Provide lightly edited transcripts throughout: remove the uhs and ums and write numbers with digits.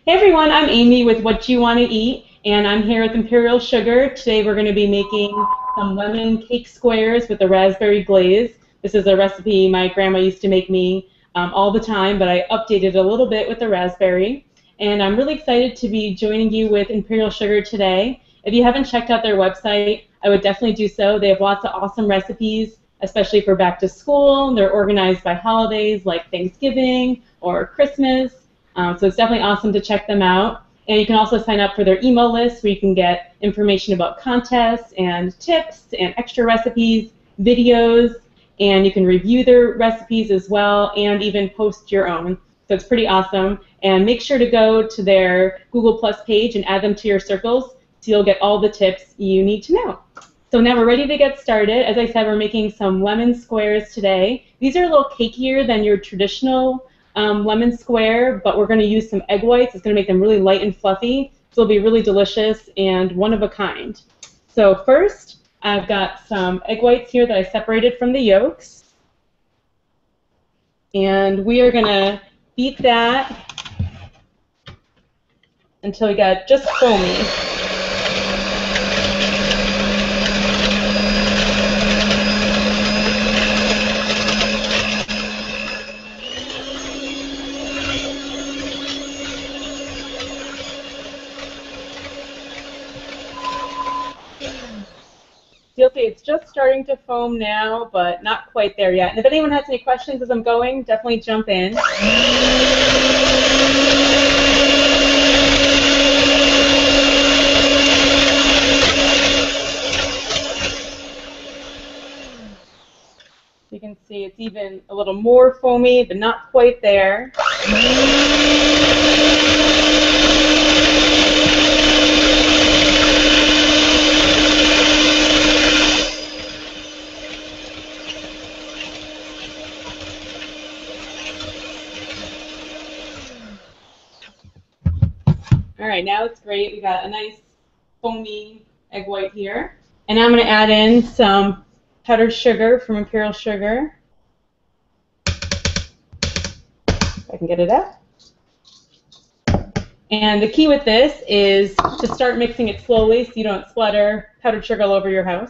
Hey everyone, I'm Amy with What You Want to Eat, and I'm here with Imperial Sugar. Today we're going to be making some lemon cake squares with the raspberry glaze. This is a recipe my grandma used to make me all the time, but I updated a little bit with the raspberry. And I'm really excited to be joining you with Imperial Sugar today. If you haven't checked out their website, I would definitely do so. They have lots of awesome recipes, especially for back to school. They're organized by holidays like Thanksgiving or Christmas. So it's definitely awesome to check them out. And you can also sign up for their email list where you can get information about contests and tips and extra recipes, videos, and you can review their recipes as well and even post your own. So it's pretty awesome. And make sure to go to their Google Plus page and add them to your circles so you'll get all the tips you need to know. So now we're ready to get started. As I said, we're making some lemon squares today. These are a little cakier than your traditional lemon square, but we're going to use some egg whites. It's going to make them really light and fluffy, so it'll be really delicious and one of a kind. So first, I've got some egg whites here that I separated from the yolks, and we are going to beat that until we got just foamy. You'll see it's just starting to foam now, but not quite there yet. And if anyone has any questions as I'm going, definitely jump in. You can see it's even a little more foamy, but not quite there. All right, now it's great. We got a nice foamy egg white here. And now I'm going to add in some powdered sugar from Imperial Sugar. If I can get it out. And the key with this is to start mixing it slowly so you don't splatter powdered sugar all over your house.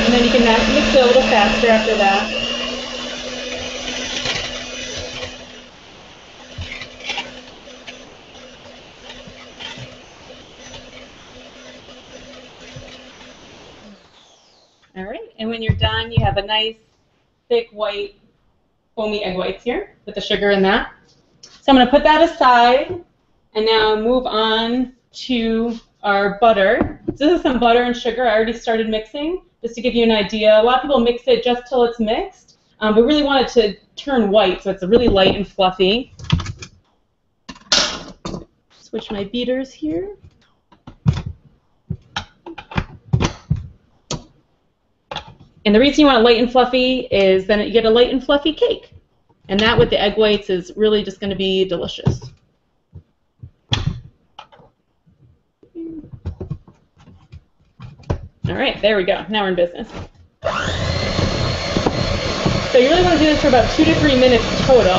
And then you can mix it a little faster after that. All right, and when you're done, you have a nice, thick, white, foamy egg whites here with the sugar in that. So I'm going to put that aside, and now move on to our butter. So this is some butter and sugar I already started mixing, just to give you an idea. A lot of people mix it just till it's mixed, but really want it to turn white, so it's really light and fluffy. Switch my beaters here. And the reason you want it light and fluffy is then you get a light and fluffy cake. And that with the egg whites is really just going to be delicious. All right, there we go. Now we're in business. So you really want to do this for about 2 to 3 minutes total.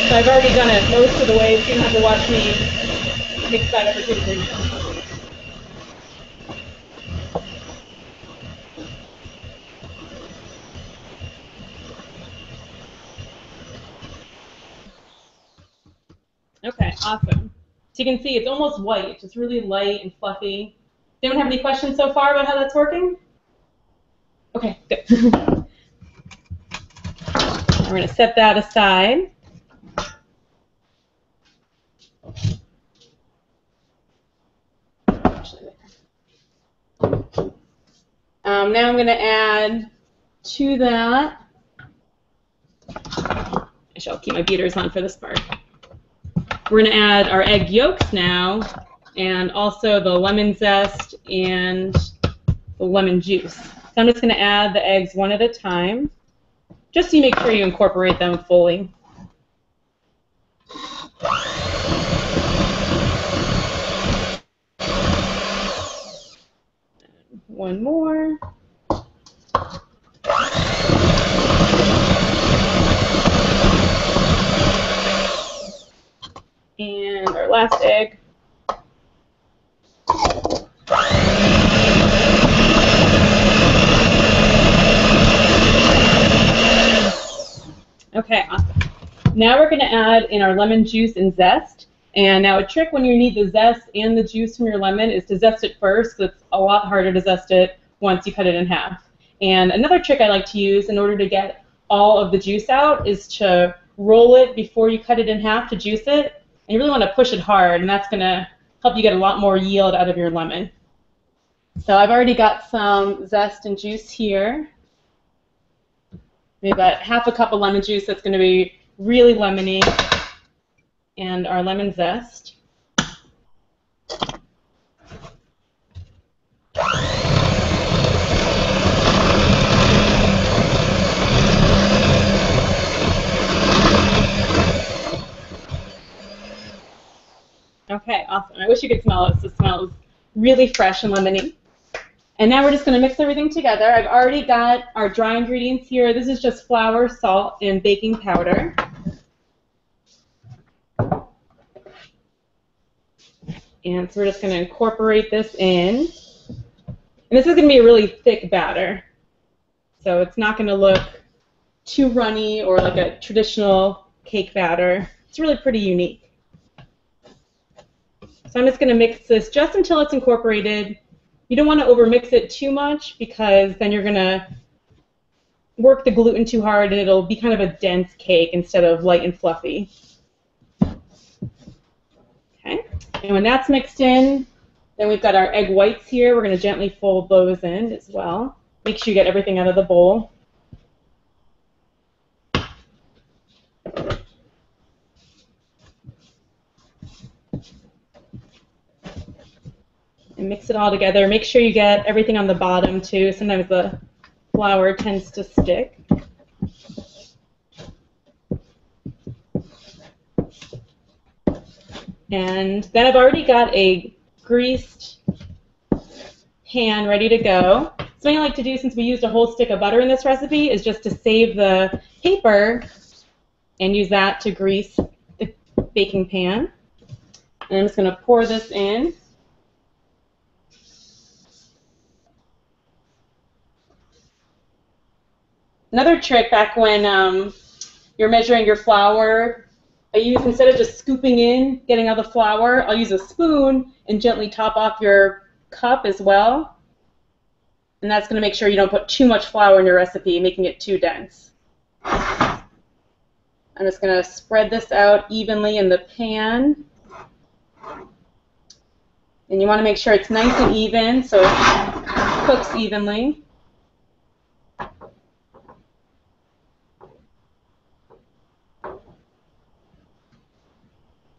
So I've already done it most of the way, so you don't have to watch me mix that every 2 to 3 minutes. Okay, awesome. So you can see it's almost white, just really light and fluffy. Anyone have any questions so far about how that's working? Okay, good. We're going to set that aside. Now I'm going to add to that. Actually, I'll keep my beaters on for this part. We're going to add our egg yolks now, and also the lemon zest and the lemon juice. So I'm just going to add the eggs one at a time, just so you make sure you incorporate them fully. One more. last egg. Okay, awesome. Now we're going to add in our lemon juice and zest. And now a trick when you need the zest and the juice from your lemon is to zest it first, because it's a lot harder to zest it once you cut it in half. And another trick I like to use in order to get all of the juice out is to roll it before you cut it in half to juice it. And you really want to push it hard, and that's going to help you get a lot more yield out of your lemon. So I've already got some zest and juice here. We've got half a cup of lemon juice that's going to be really lemony, and our lemon zest. Okay, awesome. I wish you could smell it. It smells really fresh and lemony. And now we're just going to mix everything together. I've already got our dry ingredients here. This is just flour, salt, and baking powder. And so we're just going to incorporate this in. And this is going to be a really thick batter. So it's not going to look too runny or like a traditional cake batter. It's really pretty unique. So I'm just going to mix this just until it's incorporated. You don't want to overmix it too much because then you're going to work the gluten too hard and it'll be kind of a dense cake instead of light and fluffy. Okay, and when that's mixed in, then we've got our egg whites here. We're going to gently fold those in as well. Make sure you get everything out of the bowl. And mix it all together. Make sure you get everything on the bottom too. Sometimes the flour tends to stick. And then I've already got a greased pan ready to go. Something I like to do, since we used a whole stick of butter in this recipe, is just to save the paper and use that to grease the baking pan. And I'm just going to pour this in. Another trick back when you're measuring your flour, I use, instead of just scooping in, getting all the flour, I'll use a spoon and gently top off your cup as well. And that's going to make sure you don't put too much flour in your recipe, making it too dense. I'm just going to spread this out evenly in the pan. And you want to make sure it's nice and even so it cooks evenly.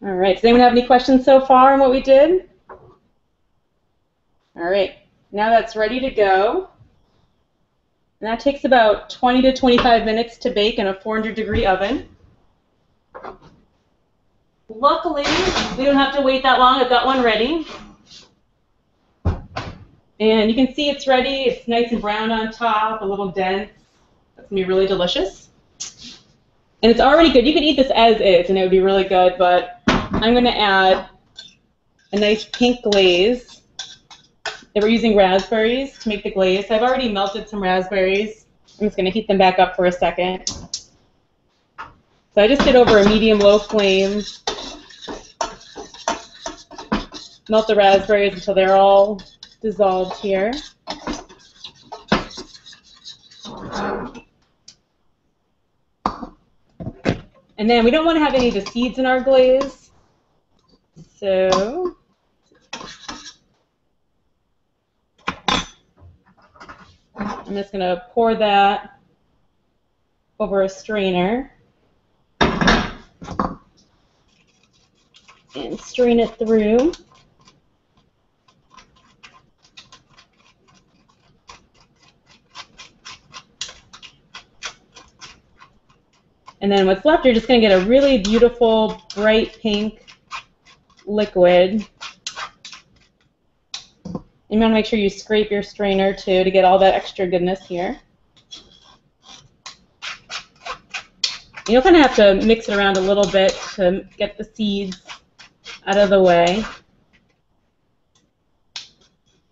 All right, does anyone have any questions so far on what we did? All right, now that's ready to go. And that takes about 20 to 25 minutes to bake in a 400-degree oven. Luckily, we don't have to wait that long. I've got one ready. And you can see it's ready. It's nice and brown on top, a little dense. That's going to be really delicious. And it's already good. You could eat this as is, and it would be really good, but I'm going to add a nice pink glaze. And we're using raspberries to make the glaze. So I've already melted some raspberries. I'm just going to heat them back up for a second. So I just did over a medium-low flame. Melt the raspberries until they're all dissolved here. And then we don't want to have any of the seeds in our glaze. So I'm just going to pour that over a strainer and strain it through. And then what's left, you're just going to get a really beautiful, bright pink liquid. You want to make sure you scrape your strainer too to get all that extra goodness here. You'll kind of have to mix it around a little bit to get the seeds out of the way.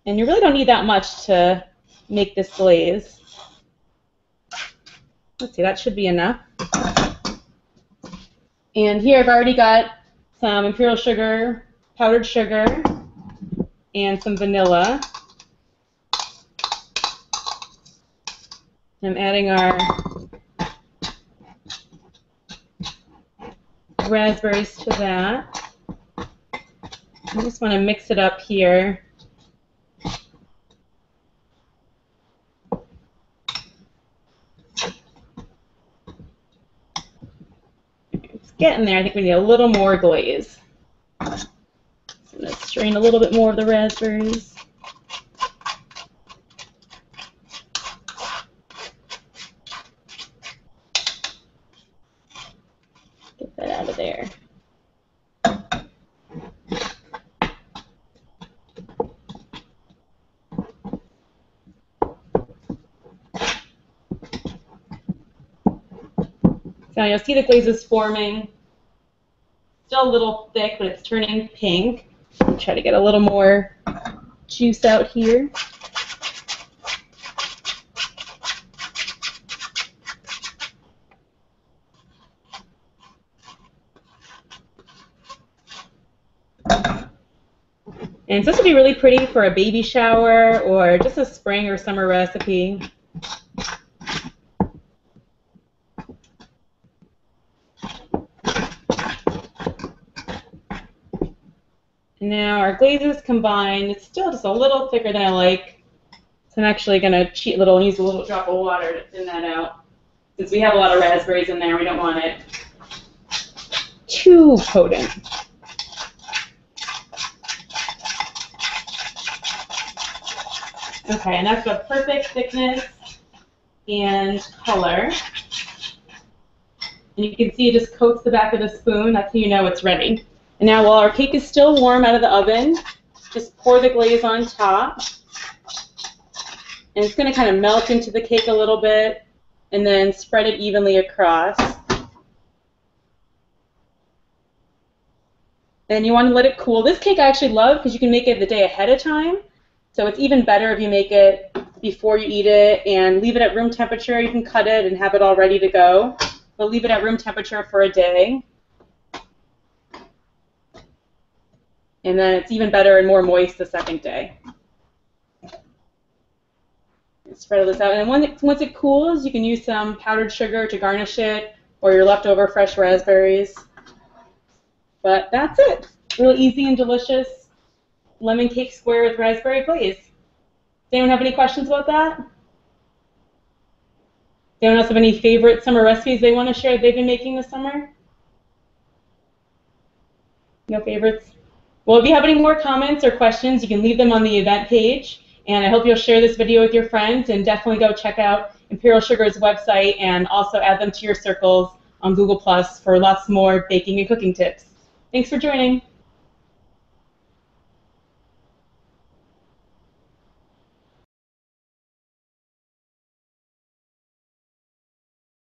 And you really don't need that much to make this glaze. Let's see, that should be enough. And here I've already got some Imperial Sugar, powdered sugar, and some vanilla. I'm adding our raspberries to that. I just want to mix it up here. It's getting there. I think we need a little more glaze. So I'm going to strain a little bit more of the raspberries. Get that out of there. So you'll see the glaze is forming. Still a little thick, but it's turning pink. I'll try to get a little more juice out here. And so this would be really pretty for a baby shower or just a spring or summer recipe. Now our glaze is combined. It's still just a little thicker than I like. So I'm actually going to cheat a little and use a little drop of water to thin that out. Since we have a lot of raspberries in there, we don't want it too potent. Okay, and that's the perfect thickness and color. And you can see it just coats the back of the spoon. That's how you know it's ready. And now while our cake is still warm out of the oven, just pour the glaze on top. And it's going to kind of melt into the cake a little bit and then spread it evenly across. And you want to let it cool. This cake I actually love because you can make it the day ahead of time. So it's even better if you make it before you eat it and leave it at room temperature. You can cut it and have it all ready to go. But leave it at room temperature for a day. And then it's even better and more moist the second day. Spread this out. And then once it cools, you can use some powdered sugar to garnish it or your leftover fresh raspberries. But that's it. Really easy and delicious lemon cake square with raspberry glaze. Does anyone have any questions about that? Does anyone else have any favorite summer recipes they want to share they've been making this summer? No favorites? Well, if you have any more comments or questions, you can leave them on the event page. And I hope you'll share this video with your friends and definitely go check out Imperial Sugar's website and also add them to your circles on Google Plus for lots more baking and cooking tips. Thanks for joining.